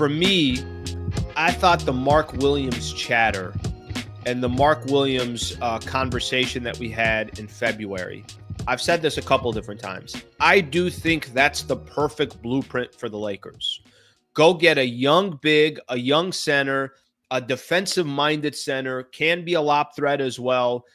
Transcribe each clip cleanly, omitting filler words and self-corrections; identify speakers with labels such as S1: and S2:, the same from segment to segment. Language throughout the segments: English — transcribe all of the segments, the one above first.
S1: for me, I thought the Mark Williams chatter and the Mark Williams conversation that we had in February, I've said this a couple different times. I do think that's the perfect blueprint for the Lakers. Go get a young big, a young center, a defensive-minded center, can be a lob threat as well,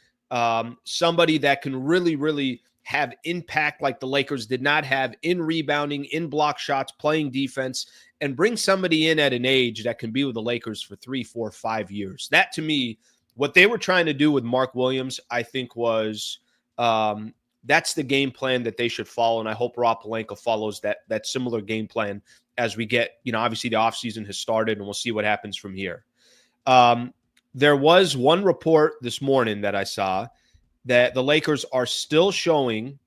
S1: somebody that can really, really have impact like the Lakers did not have in rebounding, in block shots, playing defense, and bring somebody in at an age that can be with the Lakers for 3, 4, 5 years. That, to me, what they were trying to do with Mark Williams, I think was that's the game plan that they should follow, and I hope Rob Pelinka follows that similar game plan as we get, obviously the offseason has started, and we'll see what happens from here. There was one report this morning that I saw that the Lakers are still showing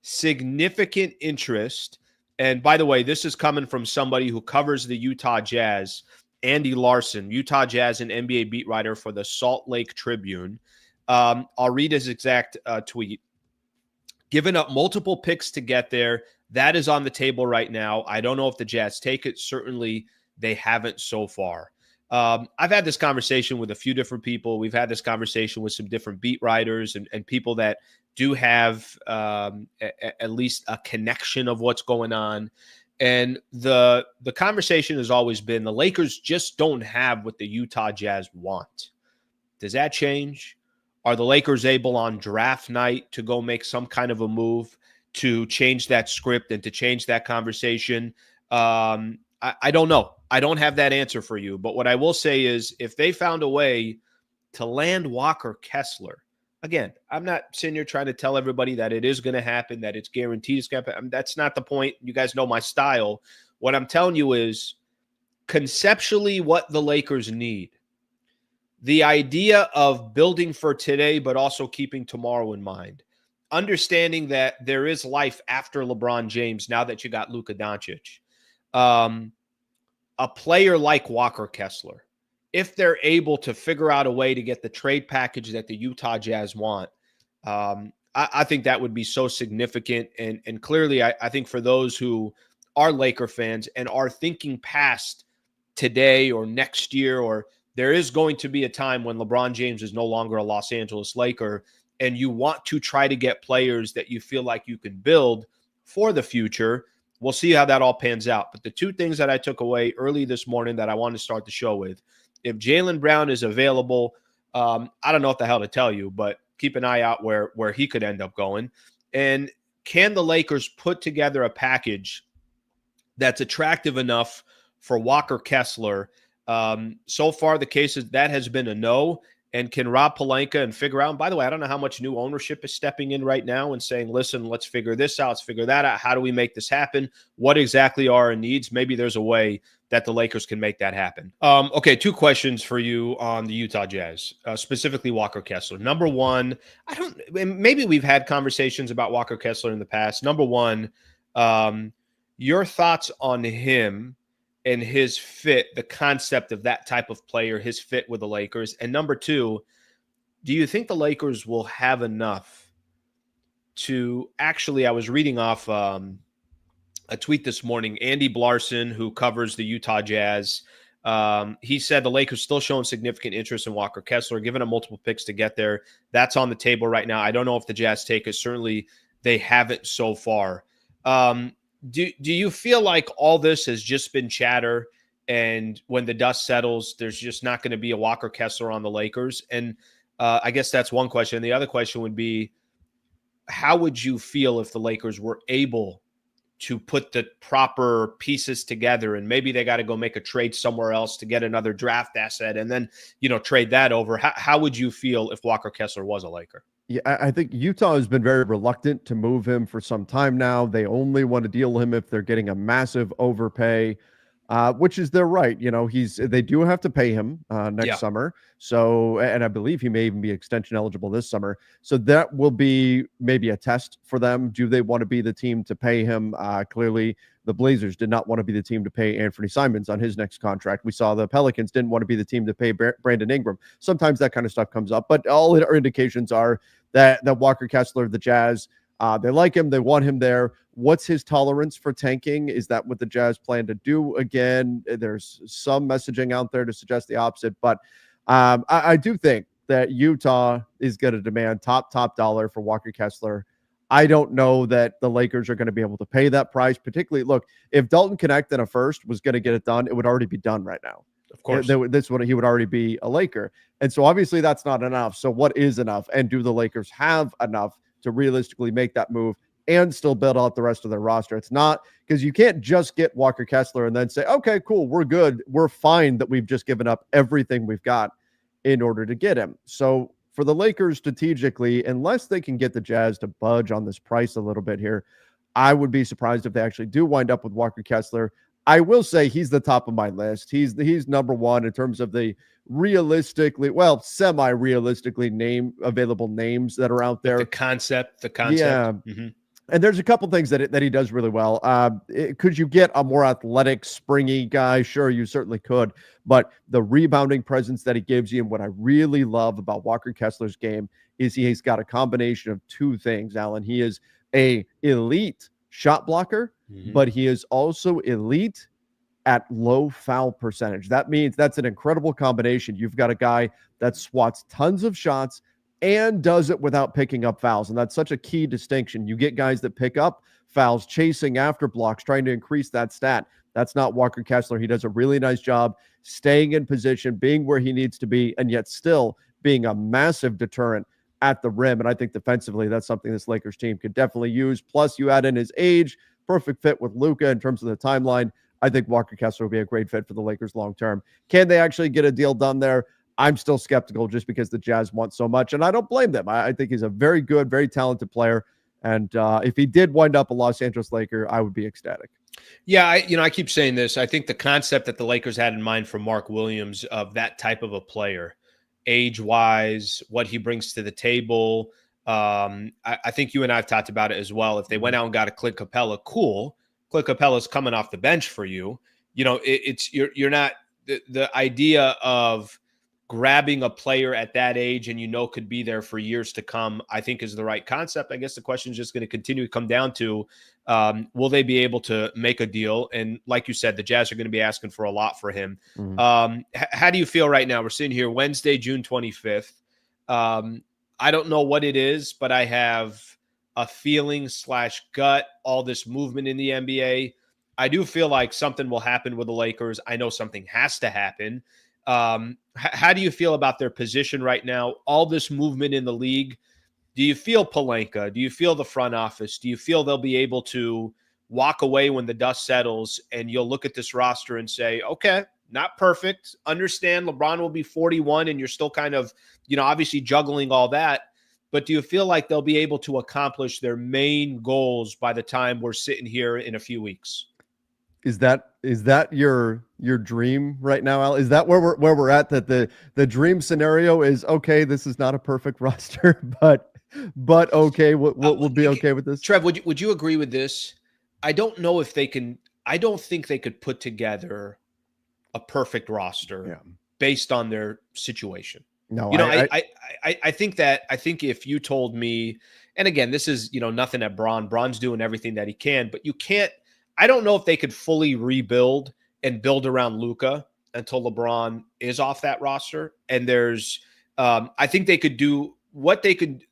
S1: significant interest. And by the way, this is coming from somebody who covers the Utah Jazz, Andy Larson, Utah Jazz and NBA beat writer for the Salt Lake Tribune. I'll read his exact tweet. Given up multiple picks to get there, that is on the table right now. I don't know if the Jazz take it. Certainly, they haven't so far. I've had this conversation with a few different people. We've had this conversation with some different beat writers and people that do have at least a connection of what's going on. And the conversation has always been the Lakers just don't have what the Utah Jazz want. Does that change? Are the Lakers able on draft night to go make some kind of a move to change that script and to change that conversation? I don't know. I don't have that answer for you. But what I will say is if they found a way to land Walker Kessler, again, I'm not sitting here trying to tell everybody that it is going to happen, that it's guaranteed it's going to happen. That's not the point. You guys know my style. What I'm telling you is conceptually what the Lakers need. The idea of building for today, but also keeping tomorrow in mind. Understanding that there is life after LeBron James now that you got Luka Doncic. A player like Walker Kessler, if they're able to figure out a way to get the trade package that the Utah Jazz want, I think that would be so significant. And clearly, I think for those who are Laker fans and are thinking past today or next year, or there is going to be a time when LeBron James is no longer a Los Angeles Laker, and you want to try to get players that you feel like you can build for the future. We'll see how that all pans out. But the two things that I took away early this morning that I want to start the show with, if Jaylen Brown is available, I don't know what the hell to tell you, but keep an eye out where he could end up going. And can the Lakers put together a package that's attractive enough for Walker Kessler? So far, the case is that has been a no. And can Rob Pelinka and figure out, and by the way, I don't know how much new ownership is stepping in right now and saying, listen, let's figure this out. Let's figure that out. How do we make this happen? What exactly are our needs? Maybe there's a way that the Lakers can make that happen. Okay, two questions for you on the Utah Jazz, specifically Walker Kessler. Number one, maybe we've had conversations about Walker Kessler in the past. Number one, your thoughts on him and his fit, the concept of that type of player, his fit with the Lakers. And number two, do you think the Lakers will have enough to actually, I was reading off a tweet this morning, Andy Blarson, who covers the Utah Jazz. He said the Lakers still showing significant interest in Walker Kessler, giving him multiple picks to get there. That's on the table right now. I don't know if the Jazz take it. Certainly they haven't so far. Do you feel like all this has just been chatter, and when the dust settles, there's just not going to be a Walker Kessler on the Lakers? And I guess that's one question. The other question would be, how would you feel if the Lakers were able to put the proper pieces together, and maybe they got to go make a trade somewhere else to get another draft asset and then, trade that over? How would you feel if Walker Kessler was a Laker?
S2: Yeah, I think Utah has been very reluctant to move him for some time now. They only want to deal him if they're getting a massive overpay, which is their right. They do have to pay him next summer. So, and I believe he may even be extension eligible this summer. So that will be maybe a test for them. Do they want to be the team to pay him? Clearly, the Blazers did not want to be the team to pay Anthony Simons on his next contract. We saw the Pelicans didn't want to be the team to pay Brandon Ingram. Sometimes that kind of stuff comes up, but all our indications are that Walker Kessler, the Jazz, They like him. They want him there. What's his tolerance for tanking? Is that what the Jazz plan to do again? There's some messaging out there to suggest the opposite, but I do think that Utah is going to demand top dollar for Walker Kessler. I don't know that the Lakers are going to be able to pay that price. Particularly, look, if Dalton Knecht in a first was going to get it done, it would already be done right now.
S1: Of course,
S2: he would already be a Laker, and so obviously that's not enough. So what is enough? And do the Lakers have enough to realistically make that move and still build out the rest of their roster? It's not, because you can't just get Walker Kessler and then say, okay, cool, we're good, we're fine that we've just given up everything we've got in order to get him. So for the Lakers strategically, unless they can get the Jazz to budge on this price a little bit here, I would be surprised if they actually do wind up with Walker Kessler. I will say he's the top of my list. He's number one in terms of the semi-realistically available names that are out there.
S1: The concept.
S2: Yeah. Mm-hmm. And there's a couple things that he does really well. Could you get a more athletic, springy guy? Sure, you certainly could. But the rebounding presence that he gives you, and what I really love about Walker Kessler's game, is he's got a combination of two things, Alan. He is a elite shot blocker, but he is also elite at low foul percentage. That means that's an incredible combination. You've got a guy that swats tons of shots and does it without picking up fouls. And that's such a key distinction. You get guys that pick up fouls, chasing after blocks, trying to increase that stat. That's not Walker Kessler. He does a really nice job staying in position, being where he needs to be, and yet still being a massive deterrent at the rim. And I think defensively, that's something this Lakers team could definitely use. Plus, you add in his age, perfect fit with Luka in terms of the timeline. I think Walker Kessler will be a great fit for the Lakers long term. Can they actually get a deal done there? I'm still skeptical just because the Jazz want so much, and I don't blame them. I think he's a very good, very talented player, and if he did wind up a Los Angeles Laker, I would be ecstatic.
S1: Yeah, I keep saying this. I think the concept that the Lakers had in mind for Mark Williams, of that type of a player, age-wise, what he brings to the table, I think you and I have talked about it as well. If they went out and got a Clint Capella, cool. Clint Capella's coming off the bench for you. You're not the idea of grabbing a player at that age and could be there for years to come, I think is the right concept. I guess the question is just going to continue to come down to, will they be able to make a deal? And like you said, the Jazz are going to be asking for a lot for him. How do you feel right now? We're sitting here Wednesday, June 25th. I don't know what it is, but I have a feeling / gut, all this movement in the NBA. I do feel like something will happen with the Lakers. I know something has to happen. How do you feel about their position right now? All this movement in the league. Do you feel Pelinka? Do you feel the front office? Do you feel they'll be able to walk away when the dust settles and you'll look at this roster and say, okay, not perfect. Understand LeBron will be 41 and you're still kind of, obviously juggling all that. But do you feel like they'll be able to accomplish their main goals by the time we're sitting here in a few weeks?
S2: Is that your dream right now, Al? Is that where we're at? That the dream scenario is, okay, this is not a perfect roster, but okay, we'll be okay with this.
S1: Trev, would you agree with this? I don't know if they can. I don't think they could put together a perfect roster based on their situation.
S2: No,
S1: I think if you told me, and again, this is nothing at Bron. Bron's doing everything that he can, but you can't. I don't know if they could fully rebuild and build around Luka until LeBron is off that roster. And there's, I think they could do what they could,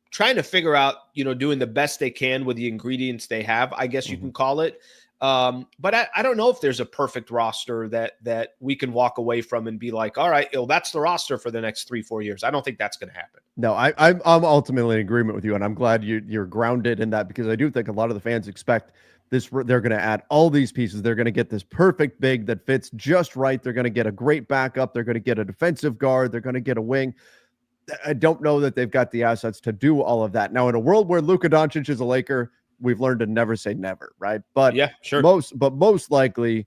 S1: trying to figure out, doing the best they can with the ingredients they have, I guess you can call it. But I don't know if there's a perfect roster that we can walk away from and be like, all right, that's the roster for the next 3-4 years. I don't think that's going to happen.
S2: No, I'm ultimately in agreement with you, and I'm glad you're grounded in that, because I do think a lot of the fans expect this. They're going to add all these pieces. They're going to get this perfect big that fits just right. They're going to get a great backup. They're going to get a defensive guard. They're going to get a wing. I don't know that they've got the assets to do all of that. Now, in a world where Luka Doncic is a Laker, we've learned to never say never, right? But
S1: yeah, sure.
S2: Most likely,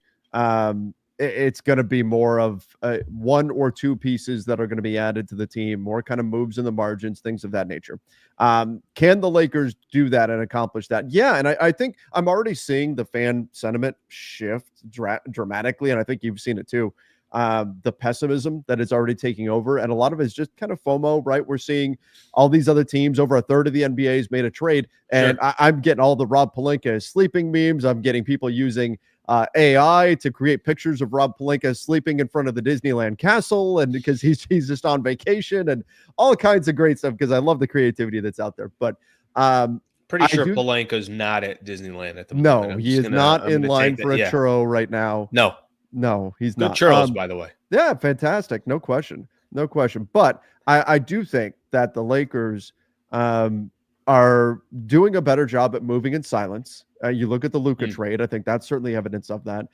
S2: it's going to be more of one or two pieces that are going to be added to the team, more kind of moves in the margins, things of that nature. Can the Lakers do that and accomplish that? Yeah, and I think I'm already seeing the fan sentiment shift dramatically, and I think you've seen it too. the pessimism that is already taking over. And a lot of it is just kind of FOMO, right? We're seeing all these other teams, over a third of the NBA's made a trade. And
S1: Sure.
S2: I'm getting all the Rob Pelinka sleeping memes. I'm getting people using AI to create pictures of Rob Pelinka sleeping in front of the Disneyland castle, and because he's just on vacation, and all kinds of great stuff, because I love the creativity that's out there. But
S1: Pretty sure Pelinka's not at Disneyland at the moment.
S2: No, he is not in line for a churro right now. No, he's not.
S1: Good churros, by the way.
S2: Yeah, fantastic. No question. No question. But I do think that the Lakers are doing a better job at moving in silence. You look at the Luka trade. I think that's certainly evidence of that.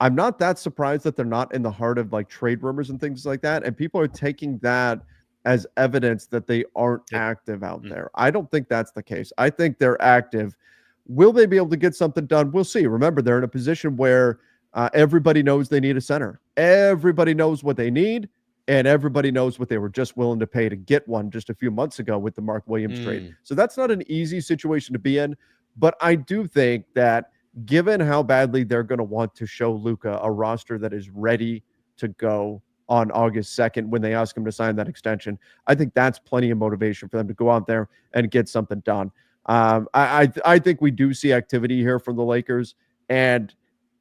S2: I'm not that surprised that they're not in the heart of like trade rumors and things like that. And people are taking that as evidence that they aren't active out there. I don't think that's the case. I think they're active. Will they be able to get something done? We'll see. Remember, they're in a position where everybody knows they need a center. Everybody knows what they need, and everybody knows what they were just willing to pay to get one just a few months ago with the Mark Williams trade. So that's not an easy situation to be in. But I do think that given how badly they're going to want to show Luka a roster that is ready to go on August 2nd when they ask him to sign that extension, I think that's plenty of motivation for them to go out there and get something done. I think we do see activity here from the Lakers. And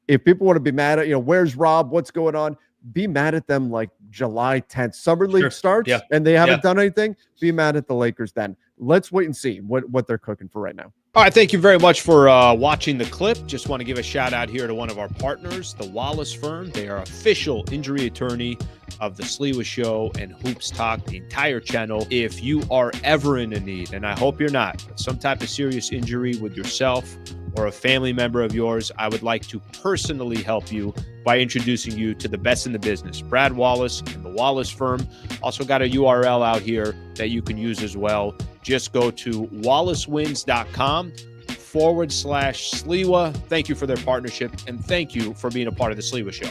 S2: if people want to be mad at, where's Rob? What's going on? Be mad at them like July 10th. Summer League starts and they haven't done anything. Be mad at the Lakers then. Let's wait and see what they're cooking for right now.
S1: All right, thank you very much for watching the clip. Just want to give a shout out here to one of our partners, the Wallace Firm. They are official injury attorney of the Sliwa Show and Hoops Talk, the entire channel. If you are ever in a need, and I hope you're not, but some type of serious injury with yourself or a family member of yours, I would like to personally help you by introducing you to the best in the business, Brad Wallace and the Wallace Firm. Also got a URL out here that you can use as well. Just go to wallacewins.com/Sliwa. Thank you for their partnership, and thank you for being a part of the Sliwa Show.